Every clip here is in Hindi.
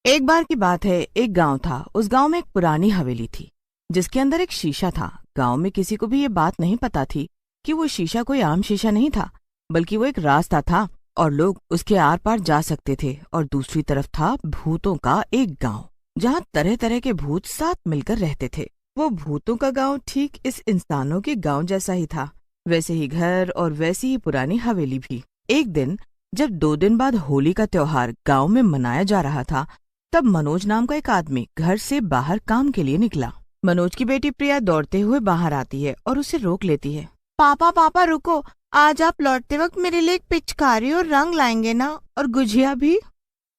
एक बार की बात है, एक गांव था। उस गांव में एक पुरानी हवेली थी जिसके अंदर एक शीशा था। गांव में किसी को भी ये बात नहीं पता थी कि वो शीशा कोई आम शीशा नहीं था, बल्कि वो एक रास्ता था और लोग उसके आर पार जा सकते थे। और दूसरी तरफ था भूतों का एक गांव, जहाँ तरह तरह के भूत साथ मिलकर रहते थे। वो भूतों का गांव ठीक इस इंसानों के गांव जैसा ही था, वैसे ही घर और वैसी ही पुरानी हवेली भी। एक दिन जब 2 दिन बाद होली का त्योहार गांव में मनाया जा रहा था, तब मनोज नाम का एक आदमी घर से बाहर काम के लिए निकला। मनोज की बेटी प्रिया दौड़ते हुए बाहर आती है और उसे रोक लेती है। पापा पापा रुको, आज आप लौटते वक्त मेरे लिए एक पिचकारी और रंग लाएंगे ना, और गुजिया भी।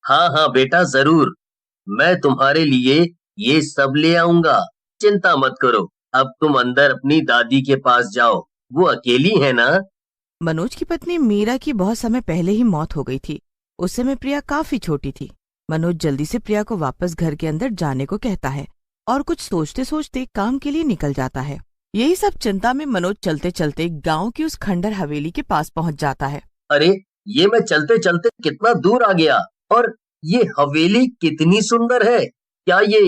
हाँ हाँ बेटा, जरूर। मैं तुम्हारे लिए ये सब ले आऊंगा, चिंता मत करो। अब तुम अंदर अपनी दादी के पास जाओ, वो अकेली है ना। मनोज की पत्नी मीरा की बहुत समय पहले ही मौत हो गई थी। उस समय प्रिया काफी छोटी थी। मनोज जल्दी से प्रिया को वापस घर के अंदर जाने को कहता है और कुछ सोचते सोचते काम के लिए निकल जाता है। यही सब चिंता में मनोज चलते चलते गांव की उस खंडर हवेली के पास पहुंच जाता है। अरे, ये मैं चलते चलते कितना दूर आ गया। और ये हवेली कितनी सुंदर है। क्या ये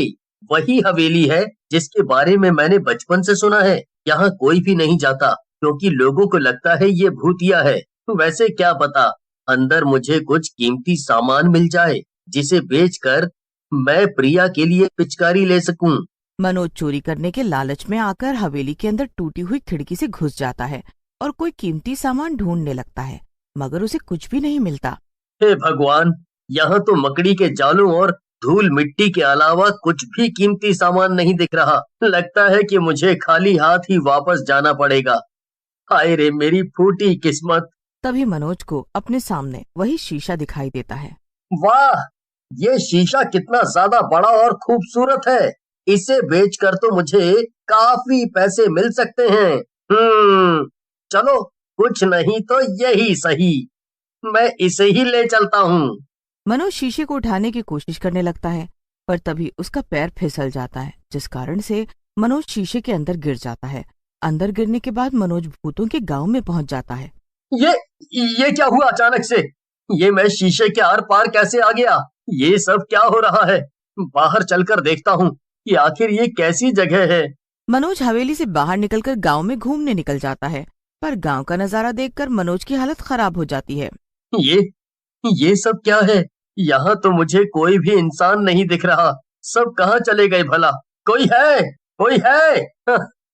वही हवेली है जिसके बारे में मैंने बचपन से सुना है? यहाँ कोई भी नहीं जाता क्योंकि लोगों को लगता है ये भूतिया है। वैसे क्या पता अंदर मुझे कुछ कीमती सामान मिल जाए जिसे बेचकर मैं प्रिया के लिए पिचकारी ले सकूं। मनोज चोरी करने के लालच में आकर हवेली के अंदर टूटी हुई खिड़की से घुस जाता है और कोई कीमती सामान ढूंढने लगता है, मगर उसे कुछ भी नहीं मिलता। हे भगवान, यहाँ तो मकड़ी के जालों और धूल मिट्टी के अलावा कुछ भी कीमती सामान नहीं दिख रहा। लगता है कि मुझे खाली हाथ ही वापस जाना पड़ेगा। हाय रे मेरी फूटी किस्मत। तभी मनोज को अपने सामने वही शीशा दिखाई देता है। वाह, ये शीशा कितना ज्यादा बड़ा और खूबसूरत है। इसे बेचकर तो मुझे काफी पैसे मिल सकते हैं। चलो, कुछ नहीं तो यही सही। मैं इसे ही ले चलता हूँ। मनोज शीशे को उठाने की कोशिश करने लगता है, पर तभी उसका पैर फिसल जाता है, जिस कारण से मनोज शीशे के अंदर गिर जाता है। अंदर गिरने के बाद मनोज भूतों के गांव में पहुंच जाता है। ये ये क्या हुआ अचानक से? ये मैं शीशे के आर पार कैसे आ गया? ये सब क्या हो रहा है? बाहर चलकर देखता हूँ कि आखिर ये कैसी जगह है। मनोज हवेली से बाहर निकलकर गांव में घूमने निकल जाता है, पर गांव का नजारा देखकर मनोज की हालत खराब हो जाती है। ये ये सब क्या है? यहाँ तो मुझे कोई भी इंसान नहीं दिख रहा। सब कहाँ चले गए भला? कोई है? कोई है?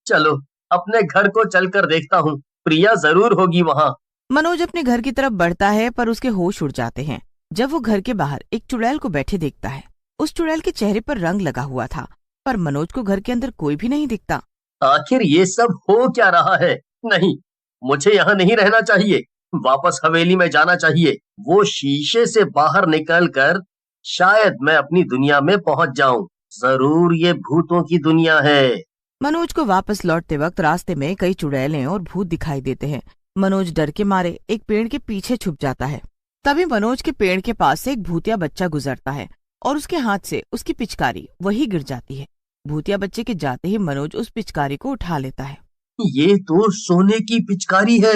चलो, अपने घर को चलकर देखता हूँ। प्रिया जरूर होगी वहाँ। मनोज अपने घर की तरफ बढ़ता है, पर उसके होश उड़ जाते हैं जब वो घर के बाहर एक चुड़ैल को बैठे देखता है। उस चुड़ैल के चेहरे पर रंग लगा हुआ था, पर मनोज को घर के अंदर कोई भी नहीं दिखता। आखिर ये सब हो क्या रहा है? नहीं, मुझे यहाँ नहीं रहना चाहिए। वापस हवेली में जाना चाहिए। वो शीशे से बाहर निकलकर शायद मैं अपनी दुनिया में पहुंच जाऊं। जरूर ये भूतों की दुनिया है। मनोज को वापस लौटते वक्त रास्ते में कई चुड़ैलें और भूत दिखाई देते हैं। मनोज डर के मारे एक पेड़ के पीछे छुप जाता है। तभी मनोज के पेड़ के पास से एक भूतिया बच्चा गुजरता है और उसके हाथ से उसकी पिचकारी वही गिर जाती है। भूतिया बच्चे के जाते ही मनोज उस पिचकारी को उठा लेता है। ये तो सोने की पिचकारी है।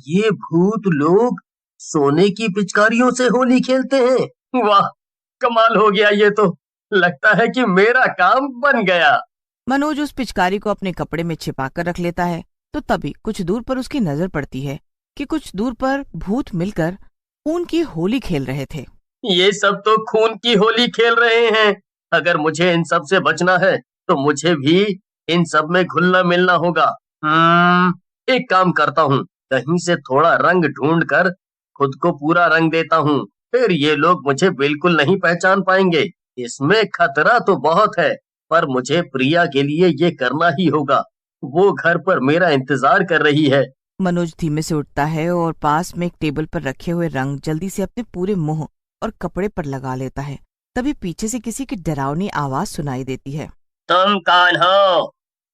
ये भूत लोग सोने की पिचकारियों से होली खेलते हैं। वाह, कमाल हो गया। ये तो लगता है कि मेरा काम बन गया। मनोज उस पिचकारी को अपने कपड़े में छिपा कर रख लेता है। तो तभी कुछ दूर पर उसकी नजर पड़ती है कि कुछ दूर पर भूत मिलकर खून की होली खेल रहे थे। ये सब तो खून की होली खेल रहे हैं। अगर मुझे इन सब से बचना है तो मुझे भी इन सब में घुलना मिलना होगा। एक काम करता हूँ, कहीं से थोड़ा रंग ढूंढ कर खुद को पूरा रंग देता हूँ। फिर ये लोग मुझे बिल्कुल नहीं पहचान पाएंगे। इसमें खतरा तो बहुत है, पर मुझे प्रिया के लिए ये करना ही होगा। वो घर पर मेरा इंतजार कर रही है। मनोज धीमे से उठता है और पास में एक टेबल पर रखे हुए रंग जल्दी से अपने पूरे मुंह और कपड़े पर लगा लेता है। तभी पीछे से किसी की डरावनी आवाज सुनाई देती है। तुम कौन हो?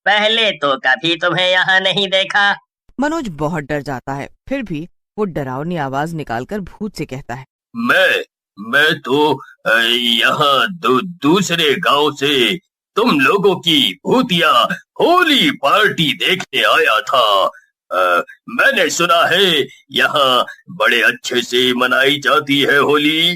पहले तो कभी तुम्हें यहाँ नहीं देखा। मनोज बहुत डर जाता है, फिर भी वो डरावनी आवाज निकालकर भूत से कहता है, मैं तो यहाँ दूसरे गांव से तुम लोगों की भूतिया होली पार्टी देखने आया था। मैंने सुना है यहाँ बड़े अच्छे से मनाई जाती है होली।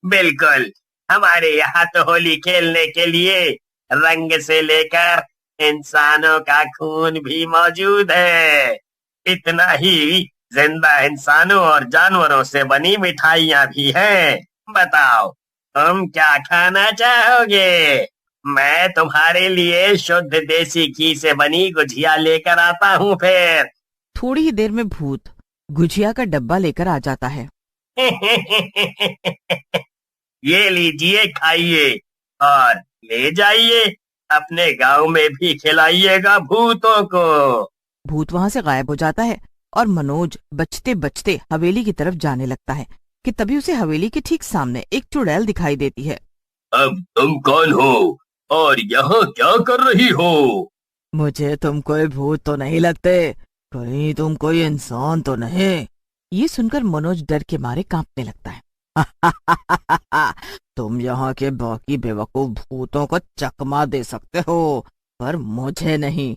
बिल्कुल, हमारे यहाँ तो होली खेलने के लिए रंग से लेकर इंसानों का खून भी मौजूद है। इतना ही जिंदा इंसानों और जानवरों से बनी मिठाइयाँ भी हैं। बताओ, तुम क्या खाना चाहोगे? मैं तुम्हारे लिए शुद्ध देसी घी से बनी गुजिया लेकर आता हूँ फिर। थोड़ी ही देर में भूत गुजिया का डब्बा लेकर आ जाता है। ये लीजिए, खाइए और ले जाइए, अपने गांव में भी खिलाइएगा भूतों को। भूत वहाँ से गायब हो जाता है और मनोज बचते बचते हवेली की तरफ जाने लगता है कि तभी उसे हवेली के ठीक सामने एक चुड़ैल दिखाई देती है। अब तुम कौन हो और यहाँ क्या कर रही हो? मुझे तुम कोई भूत तो नहीं लगते, कहीं तुम कोई इंसान तो नहीं? ये सुनकर मनोज डर के मारे कांपने लगता है। तुम यहाँ के बाकी बेवकूफ भूतों को चकमा दे सकते हो, पर मुझे नहीं।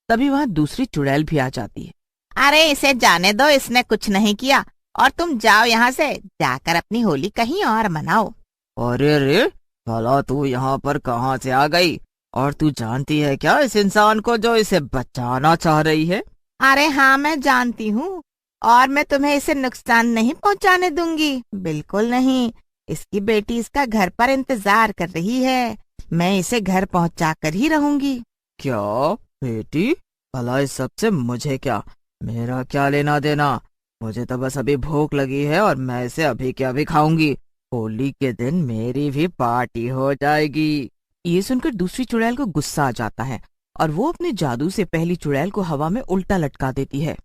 तभी वहाँ दूसरी चुड़ैल भी आ जाती है। अरे इसे जाने दो, इसने कुछ नहीं किया, और तुम जाओ यहाँ से, जाकर अपनी होली कहीं और मनाओ। अरे रे, भला तू यहाँ पर कहाँ से आ गई? और तू जानती है क्या इस इंसान को जो इसे बचाना चाह रही है? अरे हाँ, मैं जानती हूँ, और मैं तुम्हें इसे नुकसान नहीं पहुँचाने दूंगी, बिल्कुल नहीं। इसकी बेटी इसका घर पर इंतजार कर रही है, मैं इसे घर पहुँचा कर ही रहूंगी। क्या बेटी? भला इस सब से मुझे क्या, मेरा क्या लेना देना? मुझे तो बस अभी भूख लगी है और मैं इसे अभी के अभी खाऊंगी। होली के दिन मेरी भी पार्टी हो जाएगी। ये सुनकर दूसरी चुड़ैल को गुस्सा आ जाता है और वो अपने जादू से पहली चुड़ैल को हवा में उल्टा लटका देती है।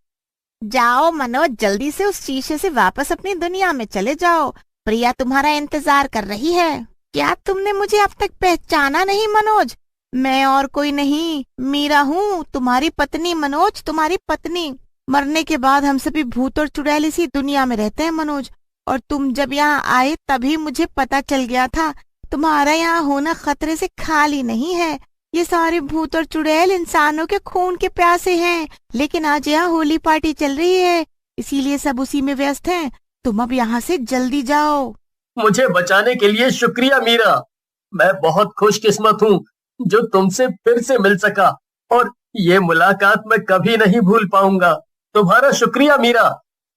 जाओ मनोज, जल्दी से उस शीशे से वापस अपनी दुनिया में चले जाओ, प्रिया तुम्हारा इंतजार कर रही है। क्या तुमने मुझे अब तक पहचाना नहीं मनोज? मैं और कोई नहीं, मीरा हूँ, तुम्हारी पत्नी मनोज, तुम्हारी पत्नी। मरने के बाद हम सभी भूत और चुड़ैल इसी दुनिया में रहते हैं मनोज, और तुम जब यहाँ आए तभी मुझे पता चल गया था तुम्हारा यहाँ होना खतरे से खाली नहीं है। ये सारे भूत और चुड़ैल इंसानों के खून के प्यासे हैं, लेकिन आज यहाँ होली पार्टी चल रही है, इसीलिए सब उसी में व्यस्त हैं। तुम अब यहाँ से जल्दी जाओ। मुझे बचाने के लिए शुक्रिया मीरा। मैं बहुत खुशकिस्मत हूँ जो तुमसे फिर से मिल सका, और ये मुलाकात मैं कभी नहीं भूल पाऊंगा। तुम्हारा शुक्रिया मीरा,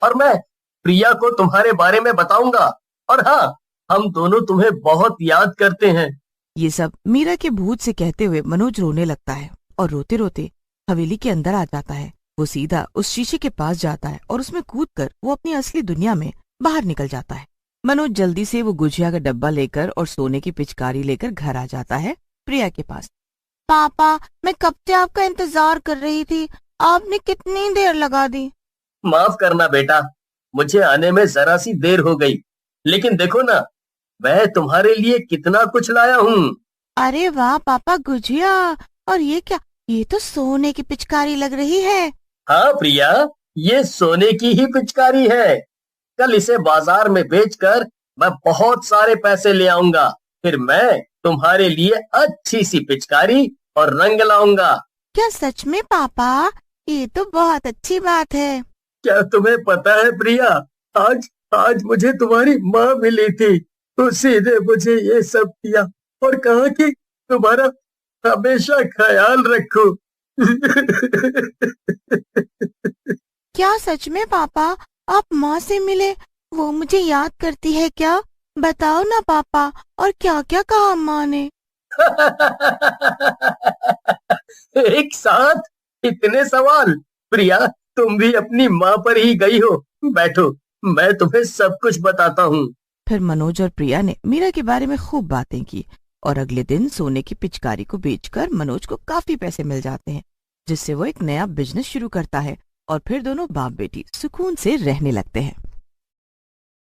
और मैं प्रिया को तुम्हारे बारे में बताऊंगा, और हाँ, हम दोनों तुम्हें बहुत याद करते हैं। ये सब मीरा के भूत से कहते हुए मनोज रोने लगता है और रोते रोते हवेली के अंदर आ जाता है। वो सीधा उस शीशे के पास जाता है और उसमें कूदकर वो अपनी असली दुनिया में बाहर निकल जाता है। मनोज जल्दी से वो गुजिया का डब्बा लेकर और सोने की पिचकारी लेकर घर आ जाता है प्रिया के पास। पापा, मैं कब से आपका इंतजार कर रही थी, आपने कितनी देर लगा दी। माफ करना बेटा, मुझे आने में जरा सी देर हो गई, लेकिन देखो ना, मैं तुम्हारे लिए कितना कुछ लाया हूँ। अरे वाह पापा, गुजिया, और ये क्या, ये तो सोने की पिचकारी लग रही है। हाँ प्रिया, ये सोने की ही पिचकारी है। कल इसे बाजार में बेचकर मैं बहुत सारे पैसे ले आऊंगा, फिर मैं तुम्हारे लिए अच्छी सी पिचकारी और रंग लाऊंगा। क्या सच में पापा? ये तो बहुत अच्छी बात है। क्या तुम्हें पता है प्रिया, आज मुझे तुम्हारी माँ मिली थी, उसी ने मुझे ये सब किया और कहा कि तुम्हारा हमेशा ख्याल रखो। क्या सच में पापा, आप माँ से मिले? वो मुझे याद करती है क्या? बताओ ना पापा, और क्या क्या कहा माँ ने? एक साथ इतने सवाल। प्रिया, तुम भी अपनी माँ पर ही गई हो। बैठो, मैं तुम्हें सब कुछ बताता हूँ। फिर मनोज और प्रिया ने मीरा के बारे में खूब बातें की और अगले दिन सोने की पिचकारी को बेचकर मनोज को काफी पैसे मिल जाते हैं, जिससे वो एक नया बिजनेस शुरू करता है और फिर दोनों बाप बेटी सुकून से रहने लगते हैं।